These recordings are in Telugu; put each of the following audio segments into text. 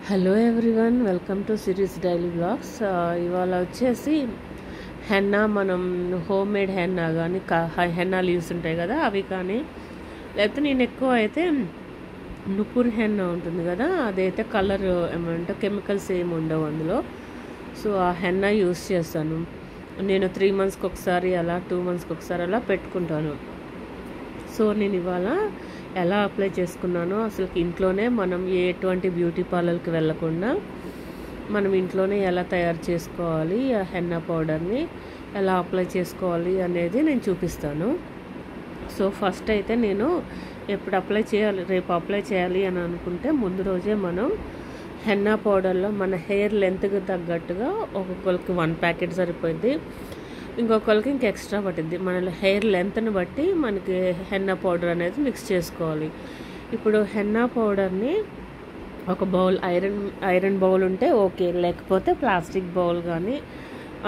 Hello everyone, welcome to series daily blogs. ఇవాళ వచ్చేసి హెన్నా, మనం హోమ్ మేడ్ హెన్నా కానీ హెన్నా లీవ్స్ ఉంటాయి కదా, అవి కానీ, లేకపోతే నేను ఎక్కువ అయితే నుపూర్ హెన్నా ఉంటుంది కదా, అదైతే కలర్ ఏమంటే కెమికల్స్ ఏమి ఉండవు అందులో. సో ఆ హెన్నా యూస్ చేస్తాను నేను. 3 monthsకి ఒకసారి అలా, 2 monthsకి ఒకసారి అలా పెట్టుకుంటాను. సో నేను ఇవాళ ఎలా అప్లై చేసుకున్నానో, అసలు ఇంట్లోనే మనం ఎటువంటి బ్యూటీ పార్లర్కి వెళ్ళకుండా మనం ఇంట్లోనే ఎలా తయారు చేసుకోవాలి, ఆ హెన్నా పౌడర్ని ఎలా అప్లై చేసుకోవాలి అనేది నేను చూపిస్తాను. సో ఫస్ట్ అయితే నేను ఎప్పుడు అప్లై చేయాలి, రేపు అప్లై చేయాలి అని అనుకుంటే ముందు రోజే మనం హెన్నా పౌడర్లో మన హెయిర్ లెంత్కి తగ్గట్టుగా ఒక్కొక్కరికి 1 ప్యాకెట్ సరిపోయింది, ఇంకొకరికి ఇంక ఎక్స్ట్రా పట్టింది. మన హెయిర్ లెంత్ని బట్టి మనకి హెన్నా పౌడర్ అనేది మిక్స్ చేసుకోవాలి. ఇప్పుడు హెన్నా పౌడర్ని ఒక బౌల్, ఐరన్ బౌల్ ఉంటే ఓకే, లేకపోతే ప్లాస్టిక్ బౌల్ కానీ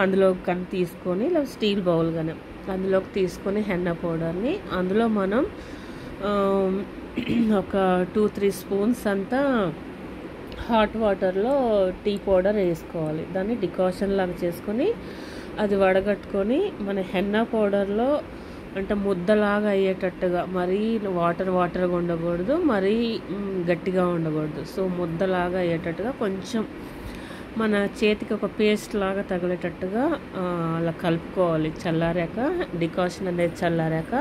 అందులో కానీ తీసుకొని, లేదా స్టీల్ బౌల్ కానీ అందులోకి తీసుకొని హెన్నా పౌడర్ని అందులో మనం ఒక 2-3 స్పూన్స్ అంతా హాట్ వాటర్లో టీ పౌడర్ వేసుకోవాలి. దాన్ని డికాషన్ లాగా చేసుకొని అది వడగట్టుకొని మన హెన్నా పౌడర్లో అంటే ముద్దలాగా అయ్యేటట్టుగా, మరీ వాటర్గా ఉండకూడదు, మరీ గట్టిగా ఉండకూడదు. సో ముద్దలాగా అయ్యేటట్టుగా కొంచెం మన చేతికి ఒక పేస్ట్ లాగా తగిలేటట్టుగా అలా కలుపుకోవాలి. చల్లారాక, డికాషన్ అనేది చల్లారాక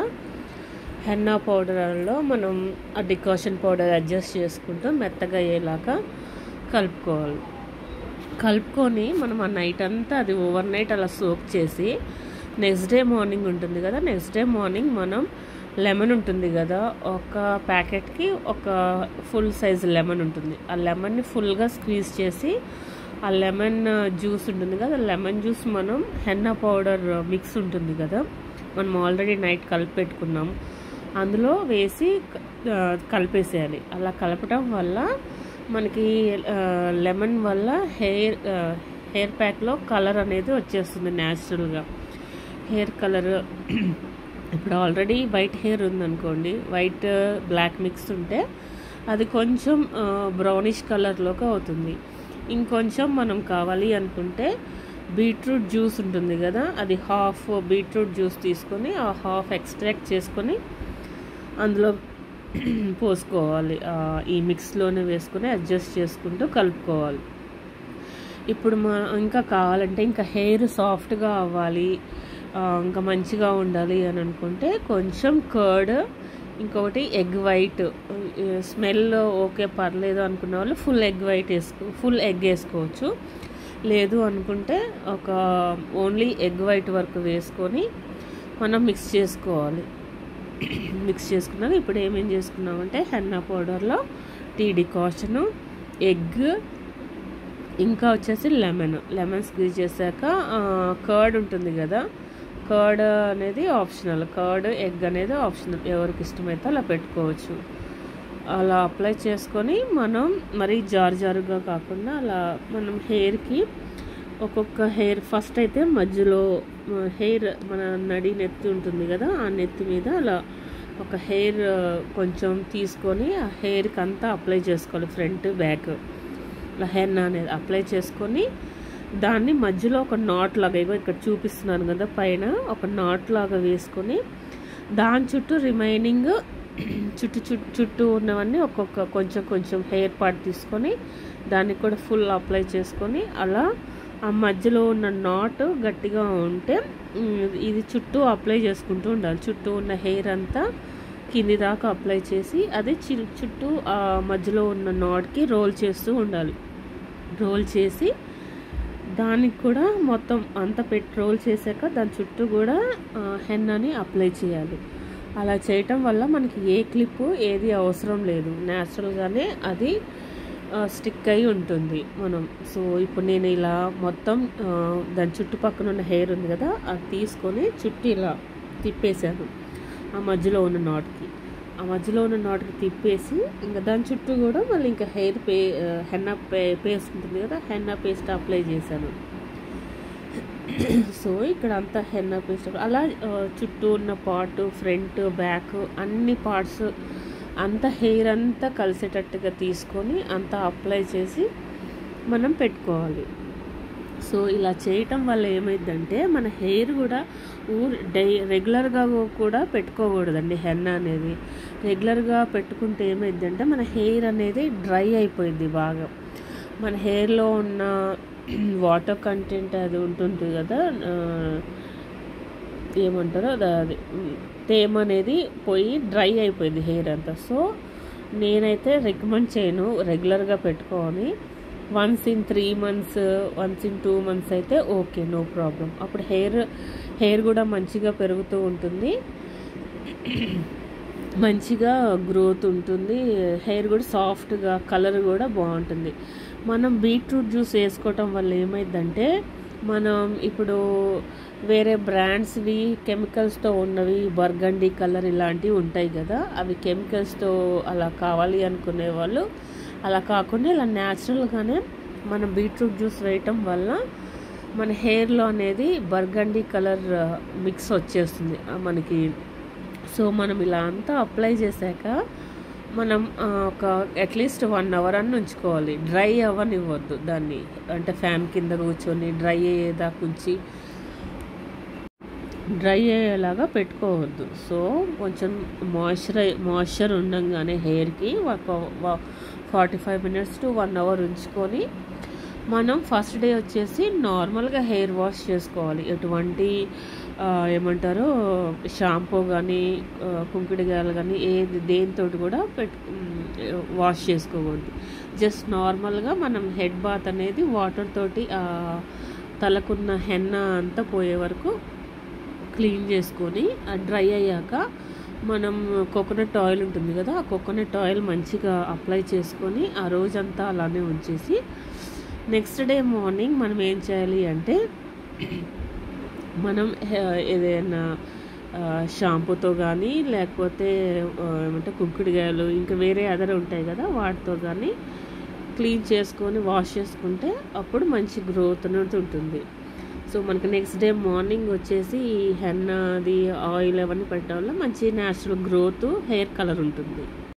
హెన్నా పౌడర్లో మనం ఆ డికాషన్ పౌడర్ అడ్జస్ట్ చేసుకుంటూ మెత్తగా అయ్యేలాగా కలుపుకోవాలి. కలుపుకొని మనం ఆ నైట్ అంతా అది ఓవర్ నైట్ అలా సోక్ చేసి, నెక్స్ట్ డే మార్నింగ్ ఉంటుంది కదా, నెక్స్ట్ డే మార్నింగ్ మనం లెమన్ ఉంటుంది కదా, ఒక ప్యాకెట్కి ఒక ఫుల్ సైజ్ లెమన్ ఉంటుంది, ఆ లెమన్ని ఫుల్గా స్క్వీజ్ చేసి ఆ లెమన్ జ్యూస్ ఉంటుంది కదా, లెమన్ జ్యూస్ మనం హెన్నా పౌడర్ మిక్స్ ఉంటుంది కదా, మనం ఆల్రెడీ నైట్ కలిపి పెట్టుకున్నాం, అందులో వేసి కలిపేసేయాలి. అలా కలపటం వల్ల మనకి లెమన్ వల్ల హెయిర్ ప్యాక్లో కలర్ అనేది వచ్చేస్తుంది న్యాచురల్గా. హెయిర్ కలర్ ఇప్పుడు ఆల్రెడీ వైట్ హెయిర్ ఉందనుకోండి, వైట్ బ్లాక్ మిక్స్ ఉంటే అది కొంచెం బ్రౌనిష్ కలర్లోకి అవుతుంది. ఇంకొంచెం మనం కావాలి అనుకుంటే బీట్రూట్ జ్యూస్ ఉంటుంది కదా, అది హాఫ్ బీట్రూట్ జ్యూస్ తీసుకొని ఆ హాఫ్ ఎక్స్ట్రాక్ట్ చేసుకొని అందులో పోసుకోవాలి. ఈ మిక్స్లోనే వేసుకొని అడ్జస్ట్ చేసుకుంటూ కలుపుకోవాలి. ఇప్పుడు ఇంకా కావాలంటే, ఇంకా హెయిర్ సాఫ్ట్గా అవ్వాలి, ఇంకా మంచిగా ఉండాలి అని అనుకుంటే కొంచెం కర్డ్, ఇంకొకటి ఎగ్ వైట్, స్మెల్ ఓకే పర్లేదు అనుకున్న వాళ్ళు ఫుల్ ఎగ్ వేసుకోవచ్చు. లేదు అనుకుంటే ఒక ఓన్లీ ఎగ్ వైట్ వరకు వేసుకొని మనం మిక్స్ చేసుకోవాలి. మిక్స్ చేసుకున్నాక ఇప్పుడు ఏమేం చేసుకున్నామంటే హెన్నా పౌడర్లో టీ డికాషను, ఎగ్, ఇంకా వచ్చేసి లెమన్ స్క్వీజ్ చేశాక కర్డ్ ఉంటుంది కదా, కర్డ్ అనేది ఆప్షనల్, కర్డ్ ఎగ్ అనేది ఆప్షనల్, ఎవరికి ఇష్టమైతే అలా పెట్టుకోవచ్చు. అలా అప్లై చేసుకొని మనం మరీ జారుగా కాకుండా అలా మనం హెయిర్కి ఒక్కొక్క హెయిర్ ఫస్ట్ అయితే మధ్యలో హెయిర్ మన నెత్తి ఉంటుంది కదా, ఆ నెత్తి మీద అలా ఒక హెయిర్ కొంచెం తీసుకొని ఆ హెయిర్కి అంతా అప్లై చేసుకోవాలి, ఫ్రంట్ బ్యాక్ అలా హెన్నా అనేది అప్లై చేసుకొని దాన్ని మధ్యలో ఒక నాట్ లాగా, ఇక్కడ చూపిస్తున్నాను కదా పైన ఒక నాట్ లాగా వేసుకొని దాని చుట్టూ రిమైనింగ్ చుట్టూ ఉన్నవన్నీ ఒక్కొక్క కొంచెం హెయిర్ పార్ట్ తీసుకొని దాన్ని కూడా ఫుల్ అప్లై చేసుకొని అలా ఆ మధ్యలో ఉన్న నాట్ గట్టిగా ఉంటే ఇది చుట్టూ అప్లై చేసుకుంటూ ఉండాలి. చుట్టూ ఉన్న హెయిర్ అంతా కింది దాకా అప్లై చేసి అది చుట్టూ ఆ మధ్యలో ఉన్న నాట్కి రోల్ చేస్తూ ఉండాలి. రోల్ చేసి దానికి కూడా మొత్తం అంతా రోల్ చేశాక దాని చుట్టూ కూడా హెన్నాని అప్లై చేయాలి. అలా చేయటం వల్ల మనకి ఏ క్లిప్పు ఏది అవసరం లేదు, న్యాచురల్గానే అది స్టిక్ అయి ఉంటుంది మనం. సో ఇప్పుడు నేను ఇలా మొత్తం దాని చుట్టుపక్కన ఉన్న హెయిర్ ఉంది కదా, అది తీసుకొని చుట్టూ ఇలా తిప్పేసాను ఆ మధ్యలో ఉన్న నాట్కి తిప్పేసి ఇంకా దాని చుట్టూ కూడా మళ్ళీ ఇంకా హెన్నా పేస్ట్ ఉంటుంది కదా, హెన్నా పేస్ట్ అప్లై చేశాను. సో ఇక్కడ అంతా హెన్నా పేస్ట్ అలా చుట్టూ ఉన్న పార్ట్, ఫ్రంట్, బ్యాక్ అన్ని పార్ట్స్ అంత హెయిర్ అంతా కలిసేటట్టుగా తీసుకొని అంతా అప్లై చేసి మనం పెట్టుకోవాలి. సో ఇలా చేయటం వల్ల ఏమైందంటే మన హెయిర్ కూడా రెగ్యులర్గా కూడా పెట్టుకోకూడదండి. హెన్నా అనేది రెగ్యులర్గా పెట్టుకుంటే ఏమైందంటే మన హెయిర్ అనేది డ్రై అయిపోయింది బాగా. మన హెయిర్లో ఉన్న వాటర్ కంటెంట్ అది ఉంటుంది కదా, ఏమంటారో అది తేమ అనేది పోయి డ్రై అయిపోయింది హెయిర్ అంతా. సో నేనైతే రికమెండ్ చేయను రెగ్యులర్గా పెట్టుకొని. Once in 3 months, once in 2 months అయితే ఓకే, నో ప్రాబ్లం. అప్పుడు హెయిర్ కూడా మంచిగా పెరుగుతూ ఉంటుంది, మంచిగా గ్రోత్ ఉంటుంది, హెయిర్ కూడా సాఫ్ట్గా, కలర్ కూడా బాగుంటుంది. మనం బీట్రూట్ జ్యూస్ వేసుకోవటం వల్ల ఏమైందంటే మనం ఇప్పుడు వేరే బ్రాండ్స్వి కెమికల్స్తో ఉన్నవి బర్గండీ కలర్ ఇలాంటివి ఉంటాయి కదా, అవి కెమికల్స్తో అలా కావాలి అనుకునే వాళ్ళు అలా కాకుండా ఇలా న్యాచురల్గానే మనం బీట్రూట్ జ్యూస్ వేయటం వల్ల మన హెయిర్లో అనేది బర్గండీ కలర్ మిక్స్ వచ్చేస్తుంది మనకి. సో మనం ఇలా అంతా అప్లై చేశాక మనం ఒక అట్లీస్ట్ 1 hour అన్న ఉంచుకోవాలి. డ్రై అవ్వనివ్వద్దు దాన్ని, అంటే ఫ్యాన్ కింద కూర్చొని డ్రై అయ్యేదాకా ఉంచి డ్రై అయ్యేలాగా పెట్టుకోవద్దు. సో కొంచెం మాయిశ్చర్ ఉండగానే హెయిర్కి ఒక 45 minutes to 1 hour ఉంచుకొని మనం ఫస్ట్ డే వచ్చేసి నార్మల్గా హెయిర్ వాష్ చేసుకోవాలి. ఎటువంటి ఏమంటారో షాంపూ కానీ కుంకుడుగాయలు కానీ దేనితో కూడా వాష్ చేసుకోకూడదు. జస్ట్ నార్మల్గా మనం హెడ్ బాత్ అనేది వాటర్ తోటి తలకున్న హెన్నా అంతా పోయే వరకు క్లీన్ చేసుకొని డ్రై అయ్యాక మనం కోకోనట్ ఆయిల్ ఉంటుంది కదా, ఆ కోకోనట్ ఆయిల్ మంచిగా అప్లై చేసుకొని ఆ రోజంతా అలానే ఉంచేసి నెక్స్ట్ డే మార్నింగ్ మనం ఏం చేయాలి అంటే మనం ఏదైనా షాంపూతో కానీ లేకపోతే ఏమంటే కుంకుడుగాయలు ఇంకా వేరే అదర్ ఉంటాయి కదా వాటితో కానీ క్లీన్ చేసుకొని వాష్ చేసుకుంటే అప్పుడు మంచి గ్రోత్ అనేది ఉంటుంది. సో మనకి నెక్స్ట్ డే మార్నింగ్ వచ్చేసి ఈ హెన్నా అది ఆయిల్ అవన్నీ పెట్టడం వల్ల మంచి న్యాచురల్ గ్రోత్, హెయిర్ కలర్ ఉంటుంది.